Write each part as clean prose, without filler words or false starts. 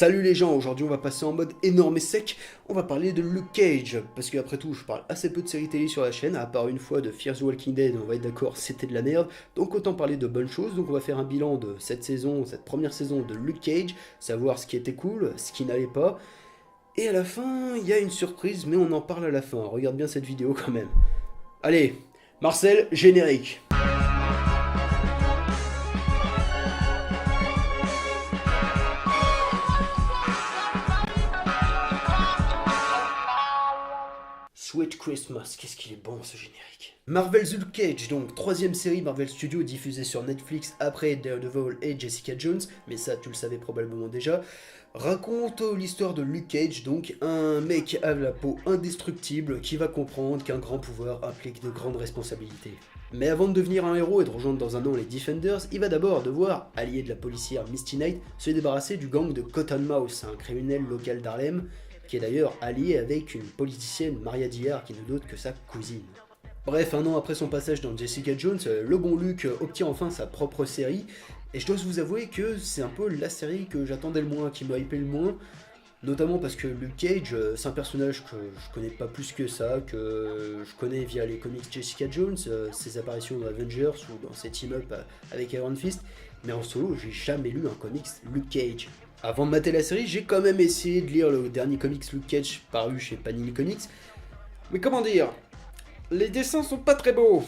Salut les gens, aujourd'hui on va passer en mode énorme et sec, on va parler de Luke Cage, parce qu'après tout je parle assez peu de séries télé sur la chaîne, à part une fois de Fear the Walking Dead, on va être d'accord c'était de la merde, donc autant parler de bonnes choses, donc on va faire un bilan de cette saison, cette première saison de Luke Cage, savoir ce qui était cool, ce qui n'allait pas, et à la fin il y a une surprise mais on en parle à la fin, regarde bien cette vidéo quand même. Allez, Marcel, générique. Sweet Christmas, qu'est-ce qu'il est bon ce générique. Marvel's Luke Cage, donc troisième série Marvel Studios diffusée sur Netflix après Daredevil et Jessica Jones, mais ça tu le savais probablement déjà, raconte l'histoire de Luke Cage, donc un mec à la peau indestructible qui va comprendre qu'un grand pouvoir implique de grandes responsabilités. Mais avant de devenir un héros et de rejoindre dans un an les Defenders, il va d'abord devoir, allié de la policière Misty Knight, se débarrasser du gang de Cottonmouth, un criminel local d'Harlem, qui est d'ailleurs allié avec une politicienne Maria Dillard qui n'est d'autre que sa cousine. Bref, un an après son passage dans Jessica Jones, le bon Luke obtient enfin sa propre série, et je dois vous avouer que c'est un peu la série que j'attendais le moins, qui m'a hypé le moins, notamment parce que Luke Cage, c'est un personnage que je connais pas plus que ça, que je connais via les comics Jessica Jones, ses apparitions dans Avengers ou dans ses team-up avec Iron Fist, mais en solo, j'ai jamais lu un comics Luke Cage. Avant de mater la série, j'ai quand même essayé de lire le dernier comics Luke Cage paru chez Panini Comics. Mais comment dire, les dessins sont pas très beaux.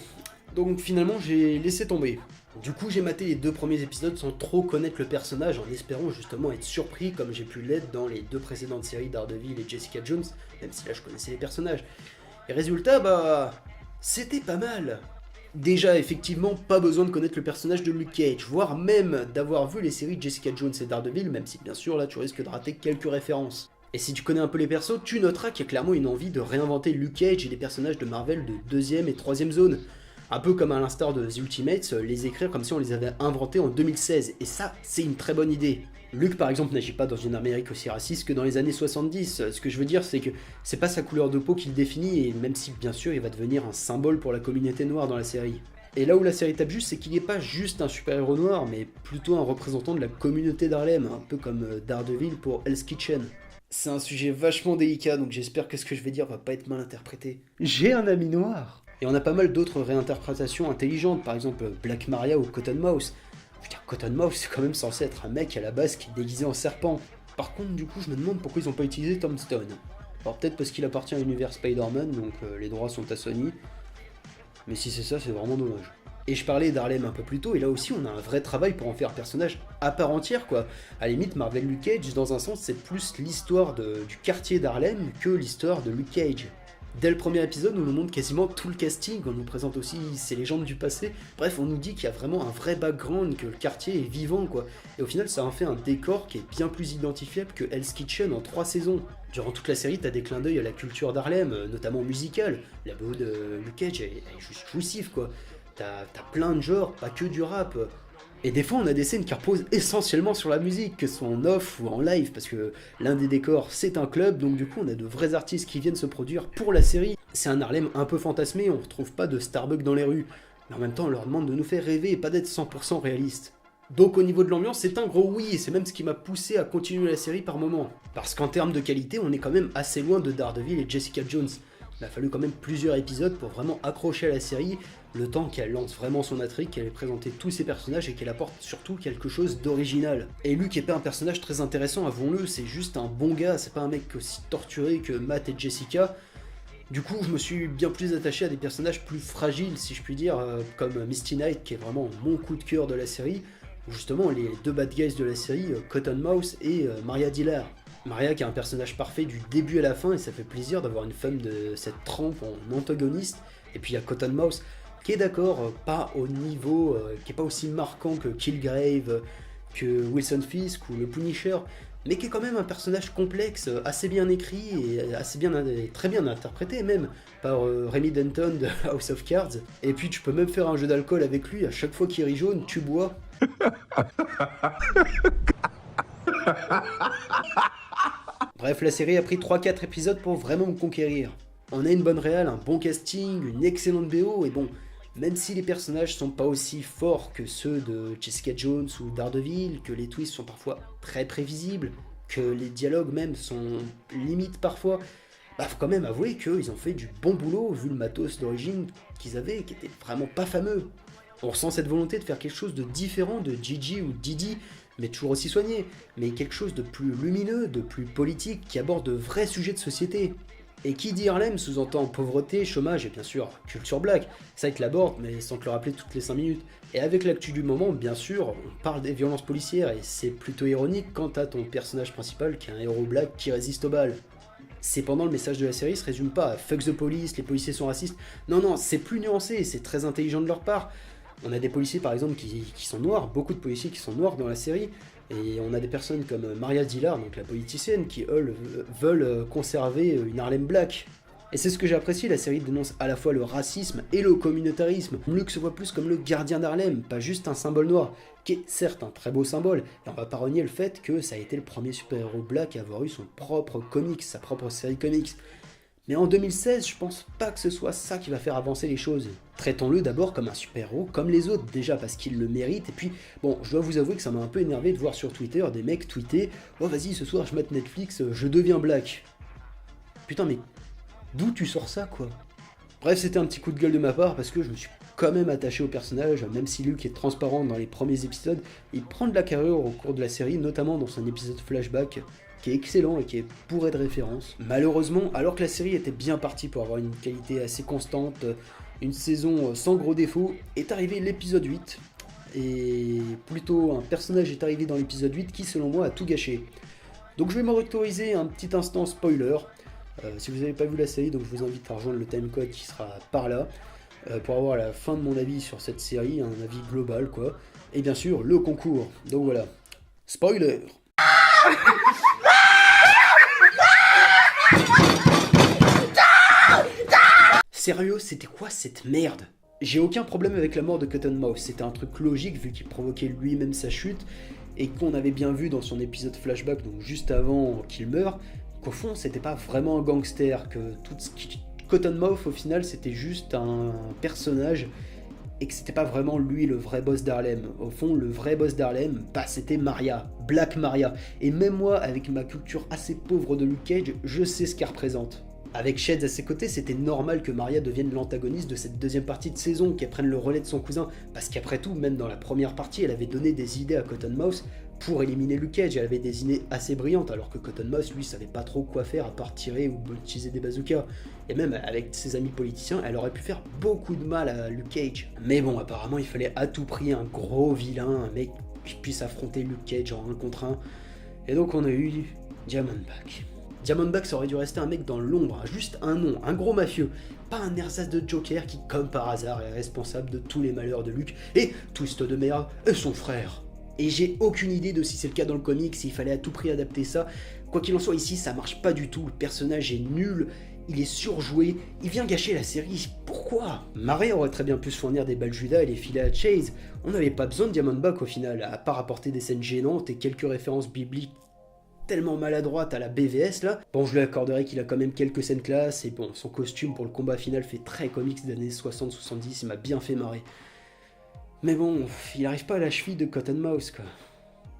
Donc finalement j'ai laissé tomber. Du coup j'ai maté les deux premiers épisodes sans trop connaître le personnage en espérant justement être surpris comme j'ai pu l'être dans les deux précédentes séries Daredevil et Jessica Jones, même si là je connaissais les personnages. Et résultat, c'était pas mal. Déjà, effectivement, pas besoin de connaître le personnage de Luke Cage, voire même d'avoir vu les séries Jessica Jones et Daredevil, même si bien sûr là tu risques de rater quelques références. Et si tu connais un peu les persos, tu noteras qu'il y a clairement une envie de réinventer Luke Cage et les personnages de Marvel de deuxième et troisième zone. Un peu comme à l'instar de The Ultimates, les écrire comme si on les avait inventés en 2016, et ça, c'est une très bonne idée. Luke par exemple n'agit pas dans une Amérique aussi raciste que dans les années 70, ce que je veux dire c'est que c'est pas sa couleur de peau qui le définit, et même si bien sûr il va devenir un symbole pour la communauté noire dans la série. Et là où la série tape juste, c'est qu'il n'est pas juste un super-héros noir, mais plutôt un représentant de la communauté d'Harlem, un peu comme Daredevil pour Hell's Kitchen. C'est un sujet vachement délicat, donc j'espère que ce que je vais dire va pas être mal interprété. J'ai un ami noir. Et on a pas mal d'autres réinterprétations intelligentes, par exemple Black Maria ou Cottonmouth. Je veux dire, Cottonmouth, c'est quand même censé être un mec à la base qui est déguisé en serpent. Par contre, du coup, je me demande pourquoi ils ont pas utilisé Tom Stone. Alors peut-être parce qu'il appartient à l'univers Spider-Man, donc les droits sont à Sony. Mais si c'est ça, c'est vraiment dommage. Et je parlais d'Harlem un peu plus tôt, et là aussi on a un vrai travail pour en faire un personnage à part entière, quoi. À la limite, Marvel Luke Cage, dans un sens, c'est plus l'histoire du quartier d'Harlem que l'histoire de Luke Cage. Dès le premier épisode, on nous montre quasiment tout le casting, on nous présente aussi ses légendes du passé, bref, on nous dit qu'il y a vraiment un vrai background, que le quartier est vivant, quoi. Et au final, ça en fait un décor qui est bien plus identifiable que Hell's Kitchen en 3 saisons. Durant toute la série, t'as des clins d'œil à la culture d'Harlem, notamment musicale. La BO de Luke Cage est juste jouissive, quoi. T'as plein de genres, pas que du rap. Et des fois, on a des scènes qui reposent essentiellement sur la musique, que ce soit en off ou en live, parce que l'un des décors, c'est un club, donc du coup, on a de vrais artistes qui viennent se produire pour la série. C'est un Harlem un peu fantasmé, on retrouve pas de Starbucks dans les rues. Mais en même temps, on leur demande de nous faire rêver et pas d'être 100% réaliste. Donc au niveau de l'ambiance, c'est un gros oui, et c'est même ce qui m'a poussé à continuer la série par moments. Parce qu'en termes de qualité, on est quand même assez loin de Daredevil et Jessica Jones. Il a fallu quand même plusieurs épisodes pour vraiment accrocher à la série, le temps qu'elle lance vraiment son intrigue, qu'elle ait présenté tous ses personnages et qu'elle apporte surtout quelque chose d'original. Et Luke est pas un personnage très intéressant, avouons-le, c'est juste un bon gars, c'est pas un mec aussi torturé que Matt et Jessica. Du coup, je me suis bien plus attaché à des personnages plus fragiles, si je puis dire, comme Misty Knight, qui est vraiment mon coup de cœur de la série, ou justement les deux bad guys de la série, Cottonmouth et Maria Dillard. Maria qui est un personnage parfait du début à la fin, et ça fait plaisir d'avoir une femme de cette trempe en antagoniste. Et puis il y a Cottonmouth qui est d'accord, pas au niveau, qui est pas aussi marquant que Killgrave, que Wilson Fisk ou le Punisher, mais qui est quand même un personnage complexe, assez bien écrit et très bien interprété même par Remy Denton de House of Cards. Et puis tu peux même faire un jeu d'alcool avec lui, à chaque fois qu'il rit jaune, tu bois. Bref, la série a pris 3-4 épisodes pour vraiment me conquérir. On a une bonne réal, un bon casting, une excellente BO, et bon, même si les personnages sont pas aussi forts que ceux de Jessica Jones ou Daredevil, que les twists sont parfois très prévisibles, que les dialogues même sont limites parfois, bah faut quand même avouer qu'ils ont fait du bon boulot vu le matos d'origine qu'ils avaient, qui était vraiment pas fameux. On ressent cette volonté de faire quelque chose de différent de Gigi ou Didi, mais toujours aussi soigné, mais quelque chose de plus lumineux, de plus politique, qui aborde de vrais sujets de société. Et qui dit Harlem sous-entend pauvreté, chômage et bien sûr culture black. Ça il te l'aborde, mais sans te le rappeler toutes les 5 minutes. Et avec l'actu du moment, bien sûr, on parle des violences policières, et c'est plutôt ironique quand t'as ton personnage principal qui est un héros black qui résiste aux balles. Cependant, le message de la série se résume pas à fuck the police, les policiers sont racistes. Non, non, c'est plus nuancé et c'est très intelligent de leur part. On a des policiers par exemple qui sont noirs, beaucoup de policiers qui sont noirs dans la série, et on a des personnes comme Maria Dillard, donc la politicienne, qui eux veulent conserver une Harlem Black. Et c'est ce que j'apprécie, la série dénonce à la fois le racisme et le communautarisme. Luke se voit plus comme le gardien d'Harlem, pas juste un symbole noir, qui est certes un très beau symbole, et on va pas renier le fait que ça a été le premier super-héros black à avoir eu son propre comics, sa propre série comics. Mais en 2016, je pense pas que ce soit ça qui va faire avancer les choses. Traitons-le d'abord comme un super-héros, comme les autres, déjà parce qu'il le mérite, et puis, bon, je dois vous avouer que ça m'a un peu énervé de voir sur Twitter des mecs tweeter « Oh vas-y, ce soir je mate Netflix, je deviens black ». Putain, mais d'où tu sors ça, quoi? Bref, c'était un petit coup de gueule de ma part, parce que je me suis quand même attaché au personnage, même si Luke est transparent dans les premiers épisodes, il prend de la carrure au cours de la série, notamment dans son épisode flashback, qui est excellent et qui est bourré de références. Malheureusement, alors que la série était bien partie pour avoir une qualité assez constante, une saison sans gros défauts, est arrivé l'épisode 8, et plutôt un personnage est arrivé dans l'épisode 8 qui selon moi a tout gâché. Donc je vais m'autoriser un petit instant spoiler. Si vous n'avez pas vu la série, donc je vous invite à rejoindre le timecode qui sera par là, pour avoir la fin de mon avis sur cette série, un avis global quoi, et bien sûr le concours. Donc voilà, spoiler. Sérieux, c'était quoi cette merde? J'ai aucun problème avec la mort de Cottonmouth, c'était un truc logique vu qu'il provoquait lui-même sa chute, et qu'on avait bien vu dans son épisode flashback, donc juste avant qu'il meure, qu'au fond c'était pas vraiment un gangster, que tout ce qui... Cottonmouth au final c'était juste un personnage, et que c'était pas vraiment lui le vrai boss d'Harlem. Au fond, le vrai boss d'Harlem, bah c'était Maria, Black Maria, et même moi, avec ma culture assez pauvre de Luke Cage, je sais ce qu'elle représente. Avec Sheds à ses côtés, c'était normal que Maria devienne l'antagoniste de cette deuxième partie de saison, qu'elle prenne le relais de son cousin, parce qu'après tout, même dans la première partie, elle avait donné des idées à Cottonmouth pour éliminer Luke Cage, elle avait des idées assez brillantes, alors que Cottonmouth, lui, savait pas trop quoi faire à part tirer ou utiliser des bazookas. Et même avec ses amis politiciens, elle aurait pu faire beaucoup de mal à Luke Cage. Mais bon, apparemment, il fallait à tout prix un gros vilain, un mec qui puisse affronter Luke Cage en 1 contre 1. Et donc on a eu Diamondback. Diamondback, ça aurait dû rester un mec dans l'ombre, juste un nom, un gros mafieux, pas un ersatz de Joker qui, comme par hasard, est responsable de tous les malheurs de Luke, et, twist de merde, est son frère. Et j'ai aucune idée de si c'est le cas dans le comic, s'il fallait à tout prix adapter ça. Quoi qu'il en soit, ici, ça marche pas du tout, le personnage est nul, il est surjoué, il vient gâcher la série, pourquoi? Maria aurait très bien pu se fournir des balles Judas et les filer à Chase, on n'avait pas besoin de Diamondback au final, à part apporter des scènes gênantes et quelques références bibliques tellement maladroite à la BVS là. Bon, je lui accorderai qu'il a quand même quelques scènes classe, et bon, son costume pour le combat final fait très comics des années 60-70, il m'a bien fait marrer. Mais bon, il arrive pas à la cheville de Cottonmouth quoi.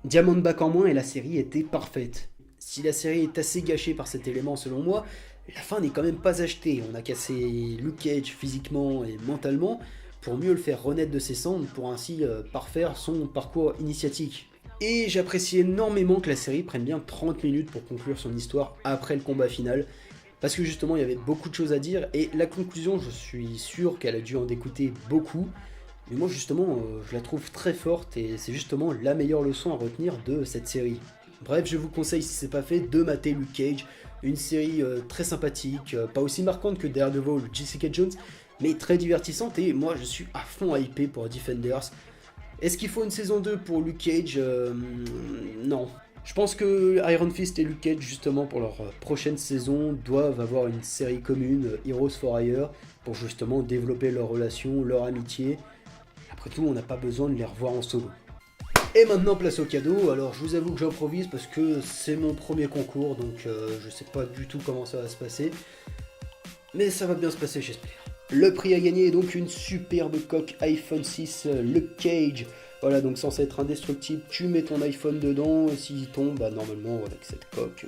Diamondback en moins et la série était parfaite. Si la série est assez gâchée par cet élément selon moi, la fin n'est quand même pas achetée. On a cassé Luke Cage physiquement et mentalement pour mieux le faire renaître de ses cendres, pour ainsi parfaire son parcours initiatique. Et j'apprécie énormément que la série prenne bien 30 minutes pour conclure son histoire après le combat final, parce que justement il y avait beaucoup de choses à dire, et la conclusion, je suis sûr qu'elle a dû en dégoûter beaucoup, mais moi justement je la trouve très forte, et c'est justement la meilleure leçon à retenir de cette série. Bref, je vous conseille, si c'est pas fait, de mater Luke Cage, une série très sympathique, pas aussi marquante que Daredevil ou Jessica Jones, mais très divertissante, et moi je suis à fond hypé pour Defenders. Est-ce qu'il faut une saison 2 pour Luke Cage? Non. Je pense que Iron Fist et Luke Cage, justement, pour leur prochaine saison, doivent avoir une série commune, Heroes for Hire, pour justement développer leur relation, leur amitié. Après tout, on n'a pas besoin de les revoir en solo. Et maintenant, place au cadeau. Alors, je vous avoue que j'improvise parce que c'est mon premier concours, donc je sais pas du tout comment ça va se passer. Mais ça va bien se passer, j'espère. Le prix à gagner est donc une superbe coque iPhone 6 Luke Cage, Voilà, donc censé être indestructible, tu mets ton iPhone dedans, et s'il tombe, bah normalement avec cette coque,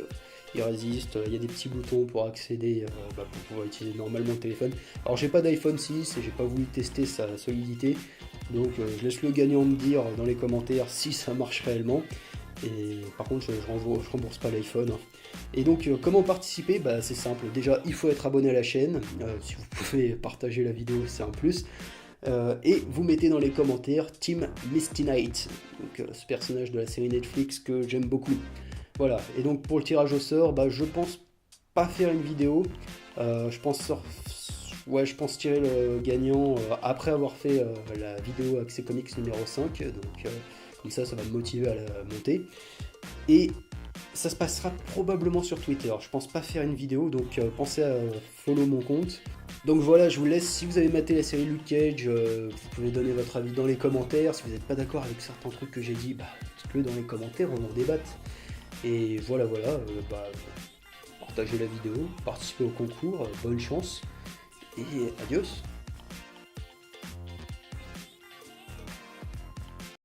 il résiste. Il y a des petits boutons pour accéder, pour pouvoir utiliser normalement le téléphone. Alors j'ai pas d'iPhone 6 et j'ai pas voulu tester sa solidité, donc je laisse le gagnant me dire dans les commentaires si ça marche réellement. Et par contre, je rembourse pas l'iPhone. Et donc, comment participer? Bah, c'est simple. Déjà, il faut être abonné à la chaîne. Si vous pouvez partager la vidéo, c'est un plus. Et vous mettez dans les commentaires Team Misty Knight, donc ce personnage de la série Netflix que j'aime beaucoup. Voilà. Et donc, pour le tirage au sort, bah, je pense pas faire une vidéo. Je pense tirer le gagnant après avoir fait la vidéo Accès Comics numéro 5. Donc, comme ça va me motiver à la monter. Et ça se passera probablement sur Twitter. Je pense pas faire une vidéo, donc pensez à follow mon compte. Donc voilà, je vous laisse. Si vous avez maté la série Luke Cage, vous pouvez donner votre avis dans les commentaires. Si vous n'êtes pas d'accord avec certains trucs que j'ai dit, bah, dites-le dans les commentaires, on en débatte. Et voilà, partagez la vidéo, participez au concours, bonne chance, et adios.